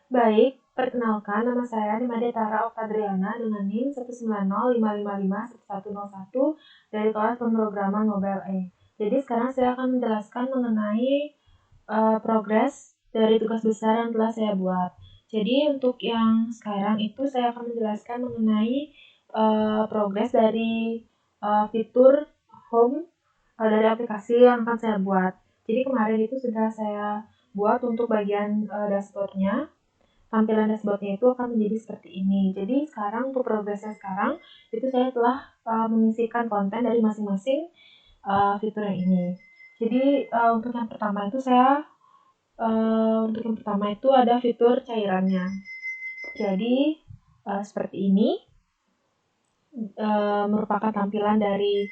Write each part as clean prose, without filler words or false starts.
Baik, perkenalkan nama saya Nimade Tara Oktadriana dengan NIM 19055511101 dari kelas pemrograman Mobile A. Jadi sekarang saya akan menjelaskan mengenai progres dari tugas besar yang telah saya buat. Jadi untuk yang sekarang itu saya akan menjelaskan mengenai progres dari fitur home dari aplikasi yang akan saya buat. Jadi kemarin itu sudah saya buat untuk bagian dashboardnya. Tampilan dashboardnya itu akan menjadi seperti ini. Jadi sekarang untuk progresnya sekarang itu saya telah menyisihkan konten dari masing-masing fitur yang ini. Jadi untuk yang pertama itu ada fitur cairannya. Jadi seperti ini merupakan tampilan dari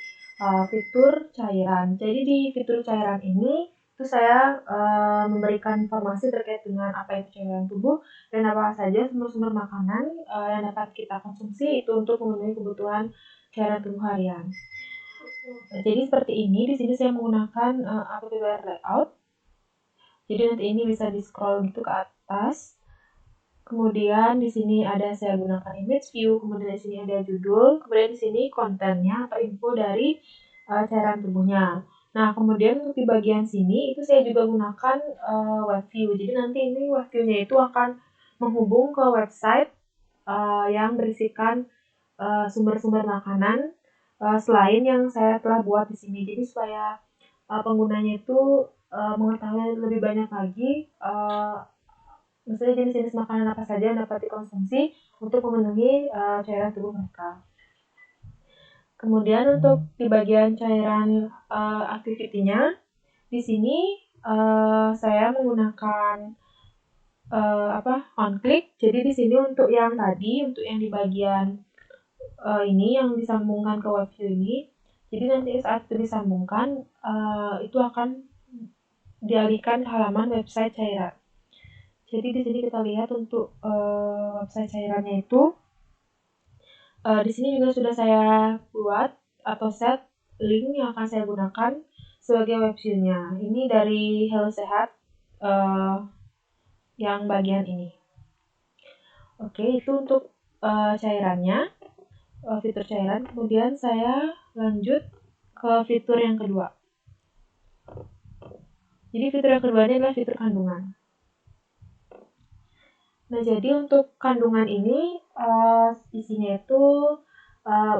fitur cairan. Jadi di fitur cairan ini itu saya memberikan informasi terkait dengan apa itu cairan tubuh dan apa saja sumber-sumber makanan yang dapat kita konsumsi itu untuk memenuhi kebutuhan cairan tubuh harian. Jadi seperti ini, di sini saya menggunakan application layout. Jadi nanti ini bisa di scroll gitu ke atas. Kemudian di sini ada saya gunakan image view, kemudian di sini ada judul, kemudian di sini kontennya atau info dari cairan tubuhnya. Nah, kemudian untuk di bagian sini itu saya juga gunakan web view. Jadi nanti ini web view-nya itu akan menghubung ke website yang berisikan sumber-sumber makanan selain yang saya telah buat di sini. Jadi supaya penggunanya itu mengetahui lebih banyak lagi misalnya jenis-jenis makanan apa saja yang dapat dikonsumsi untuk memenuhi cairan tubuh mereka. Kemudian untuk di bagian cairan activity-nya, di sini saya menggunakan on click. Jadi di sini untuk yang tadi, untuk yang di bagian ini yang disambungkan ke web view ini, jadi nanti saat itu disambungkan itu akan dialihkan ke halaman website cairan. Jadi di sini kita lihat untuk website cairannya itu di sini juga sudah saya buat atau set link yang akan saya gunakan sebagai web view-nya. Ini dari Hello Sehat yang bagian ini. Oke, itu untuk cairannya, fitur cairan. Kemudian saya lanjut ke fitur yang kedua. Jadi fitur yang kedua ini adalah fitur kandungan. Nah, jadi untuk kandungan ini isinya itu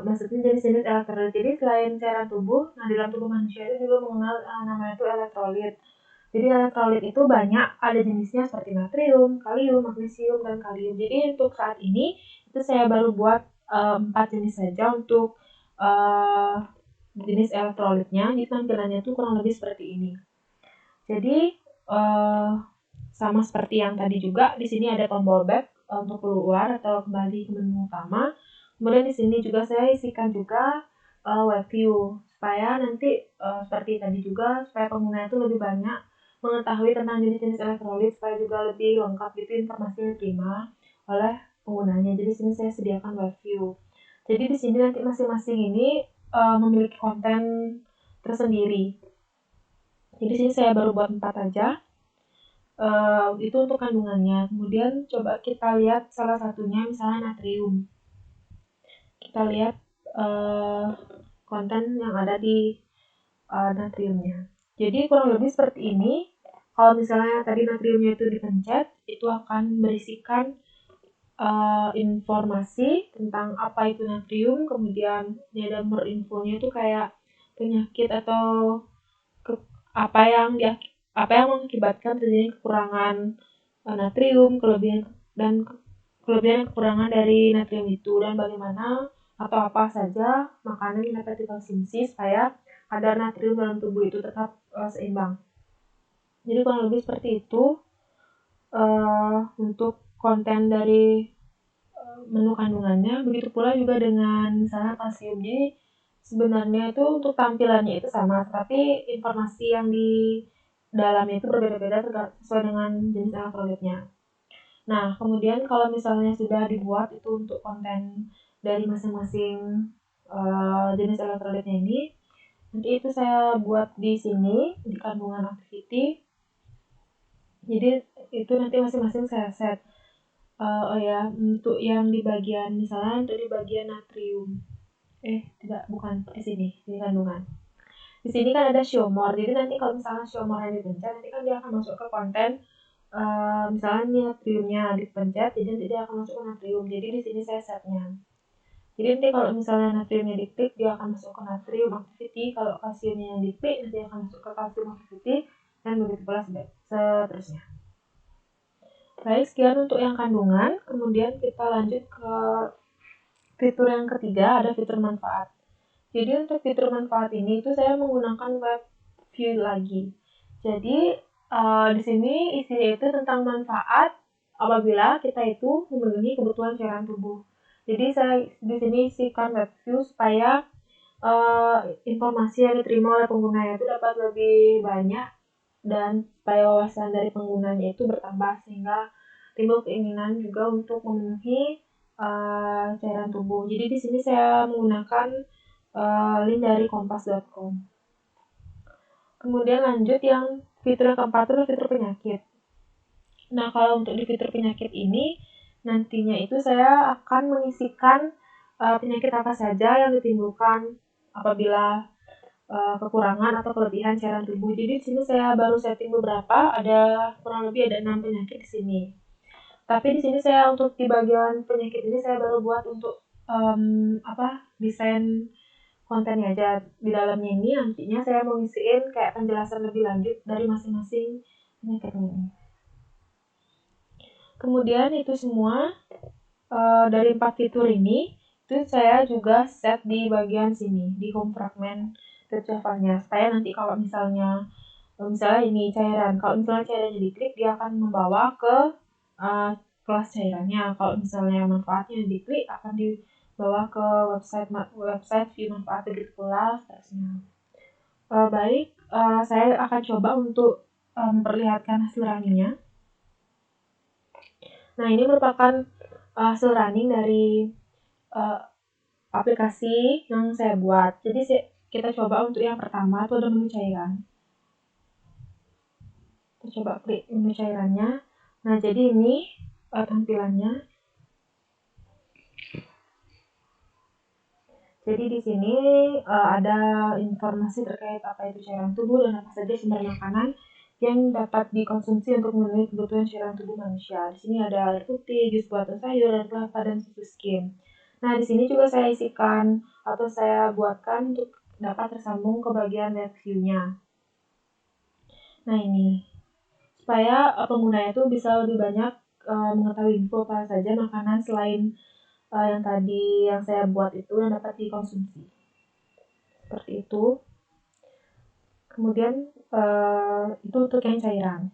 maksudnya jenis-jenis elektrolit. Jadi selain cairan tubuh, nah di dalam tubuh manusia itu juga mengenal namanya itu elektrolit. Jadi elektrolit itu banyak, ada jenisnya seperti natrium, kalium, magnesium, dan kalium. Jadi untuk saat ini itu saya baru buat 4 jenis saja untuk jenis elektrolitnya. Jadi tampilannya itu kurang lebih seperti ini. Jadi sama seperti yang tadi juga, di sini ada tombol back untuk keluar atau kembali ke menu utama. Kemudian di sini juga saya isikan juga web view supaya nanti seperti tadi juga supaya pengguna itu lebih banyak mengetahui tentang jenis-jenis elektrolit supaya juga lebih lengkap gitu informasi yang diterima oleh penggunanya. Jadi di sini saya sediakan web view. Jadi di sini nanti masing-masing ini memiliki konten tersendiri. Jadi di sini saya baru buat 4 aja. Itu untuk kandungannya. Kemudian coba kita lihat salah satunya misalnya natrium. Kita lihat konten yang ada di natriumnya. Jadi kurang lebih seperti ini. Kalau misalnya tadi natriumnya itu dipencet, itu akan berisikan informasi tentang apa itu natrium. Kemudian ini ada infonya itu kayak penyakit atau apa yang mengakibatkan terjadinya kekurangan natrium, kelebihan dan kekurangan dari natrium itu, dan bagaimana atau apa saja makanan yang dapat dikonsumsi supaya kadar natrium dalam tubuh itu tetap seimbang. Jadi kurang lebih seperti itu untuk konten dari menu kandungannya. Begitu pula juga dengan misalnya kalsium. Jadi sebenarnya itu untuk tampilannya itu sama, tapi informasi yang di dalamnya itu berbeda-beda sesuai dengan jenis elektrolitnya. Nah, kemudian kalau misalnya sudah dibuat itu untuk konten dari masing-masing jenis elektrolitnya ini, nanti itu saya buat di sini di kandungan activity. Jadi itu nanti masing-masing saya set. Oh ya, untuk yang di bagian misalnya untuk di bagian natrium. Tidak, bukan di sini, di kandungan. Di sini kan ada Xiomor, jadi nanti kalau misalnya Xiomornya dipencet, nanti kan dia akan masuk ke konten, misalnya nih natriumnya dipencet, jadi nanti dia akan masuk ke natrium. Jadi di sini saya setnya. Jadi nanti kalau misalnya natriumnya diklik, dia akan masuk ke natrium activity. Kalau kalsiumnya yang diklik, nanti akan masuk ke kalsium activity, dan begitu pula seterusnya. Baik, sekian untuk yang kandungan. Kemudian kita lanjut ke fitur yang ketiga, ada fitur manfaat. Jadi untuk fitur manfaat ini itu saya menggunakan web view lagi. Jadi di sini isinya itu tentang manfaat apabila kita itu memenuhi kebutuhan cairan tubuh. Jadi saya di sini isikan web view supaya informasi yang diterima oleh penggunanya itu dapat lebih banyak dan supaya wawasan dari penggunanya itu bertambah sehingga timbul keinginan juga untuk memenuhi cairan tubuh. Jadi di sini saya menggunakan link dari kompas.com. Kemudian lanjut yang fitur yang keempat itu fitur penyakit. Nah, kalau untuk di fitur penyakit ini, nantinya itu saya akan mengisikan penyakit apa saja yang ditimbulkan apabila kekurangan atau kelebihan cairan tubuh. Jadi di sini saya baru setting beberapa, ada kurang lebih ada 6 penyakit di sini. Tapi di sini saya untuk di bagian penyakit ini saya baru buat untuk desain kontennya aja. Di dalamnya ini nantinya saya mau ngisiin kayak penjelasan lebih lanjut dari masing-masing penyakit ini. Kemudian itu semua dari 4 fitur ini itu saya juga set di bagian sini di home fragment Java-nya supaya nanti kalau misalnya ini cairan, kalau misalnya cairannya diklik dia akan membawa ke kelas cairannya. Kalau misalnya manfaatnya diklik akan dibawa ke website view manfaat, begitu pula seterusnya. Baik, saya akan coba untuk memperlihatkan hasil runningnya. Nah, ini merupakan hasil running dari aplikasi yang saya buat. Jadi kita coba untuk yang pertama itu ada menu cairan. Kita coba klik menu cairannya. Nah, jadi ini tampilannya. Jadi di sini ada informasi terkait apa itu cairan tubuh dan apa saja sumber makanan yang dapat dikonsumsi untuk memenuhi kebutuhan cairan tubuh manusia. Di sini ada air putih, jus buah atau sayur, dan kelapa, dan susu skim. Nah, di sini juga saya isikan atau saya buatkan untuk dapat tersambung ke bagian web view-nya. Nah, ini supaya pengguna itu bisa lebih banyak mengetahui info apa saja makanan selain yang tadi yang saya buat itu yang dapat dikonsumsi. Seperti itu. Kemudian itu untuk yang cairan.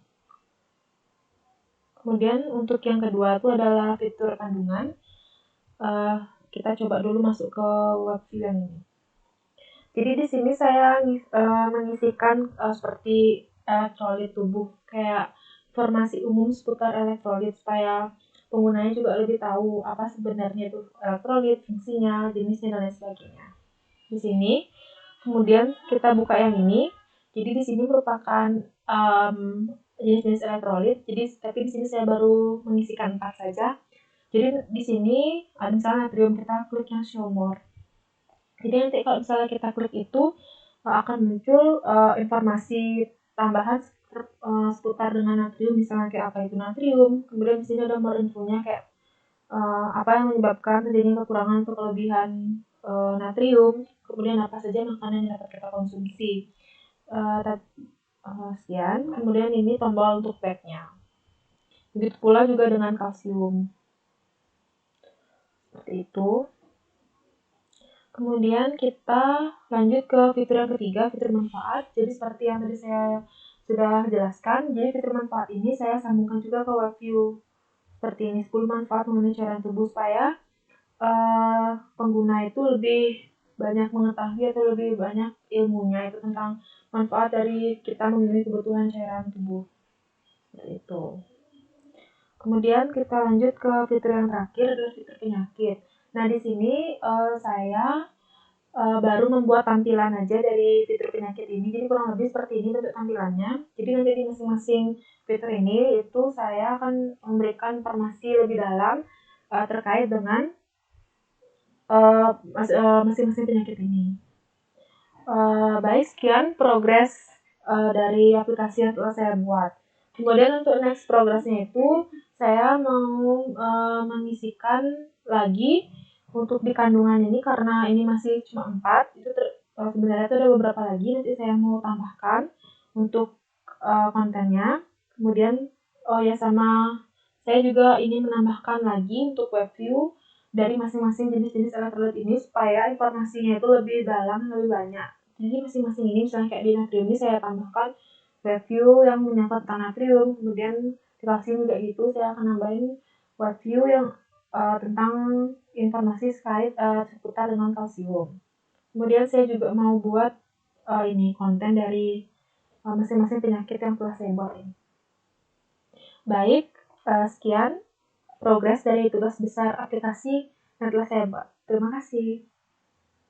Kemudian untuk yang kedua itu adalah fitur kandungan. Kita coba dulu masuk ke web view yang ini. Jadi di sini saya mengisikan seperti elektrolit tubuh, kayak informasi umum seputar elektrolit supaya penggunanya juga lebih tahu apa sebenarnya itu elektrolit, fungsinya, jenisnya, dan lain sebagainya. Di sini, kemudian kita buka yang ini. Jadi di sini merupakan jenis-jenis elektrolit. Jadi tapi di sini saya baru mengisikan 4 saja. Jadi di sini misalnya natrium, kita klik yang Xiomor. Jadi nanti kalau misalnya kita klik itu akan muncul informasi tambahan seputar dengan natrium, misalnya kayak apa itu natrium. Kemudian di sini ada more infonya kayak apa yang menyebabkan terjadinya kekurangan atau kelebihan natrium. Kemudian apa saja makanan yang dapat kita konsumsi. Sekian. Kemudian ini tombol untuk pack-nya. Begitu pula juga dengan kalsium. Seperti itu. Kemudian kita lanjut ke fitur yang ketiga, fitur manfaat. Jadi seperti yang tadi saya sudah jelaskan, jadi fitur manfaat ini saya sambungkan juga ke web view. Seperti ini, 10 manfaat memenuhi cairan tubuh supaya pengguna itu lebih banyak mengetahui atau lebih banyak ilmunya itu tentang manfaat dari kita memenuhi kebutuhan cairan tubuh. Seperti itu. Kemudian kita lanjut ke fitur yang terakhir adalah fitur penyakit. Nah, di sini saya baru membuat tampilan aja dari fitur penyakit ini. Jadi kurang lebih seperti ini bentuk tampilannya. Jadi nanti di masing-masing fitur ini itu saya akan memberikan informasi lebih dalam terkait dengan masing-masing penyakit ini. Baik, sekian progres dari aplikasi yang telah saya buat. Kemudian untuk next progresnya itu saya mau mengisikan lagi untuk di kandungan ini karena ini masih cuma 4, itu sebenarnya itu ada beberapa lagi, nanti saya mau tambahkan untuk kontennya. Kemudian oh ya, sama saya juga ingin menambahkan lagi untuk web view dari masing-masing jenis-jenis elektrolit ini supaya informasinya itu lebih dalam, lebih banyak. Jadi masing-masing ini misalnya kayak di natrium ini saya tambahkan review yang menyangkut tentang natrium, kemudian di kalsium juga gitu saya akan nambahin review yang tentang informasi seputar dengan kalsium. Kemudian saya juga mau buat ini konten dari masing-masing penyakit yang telah saya buat ini. Baik, sekian progres dari tugas besar aplikasi yang telah saya buat. Terima kasih.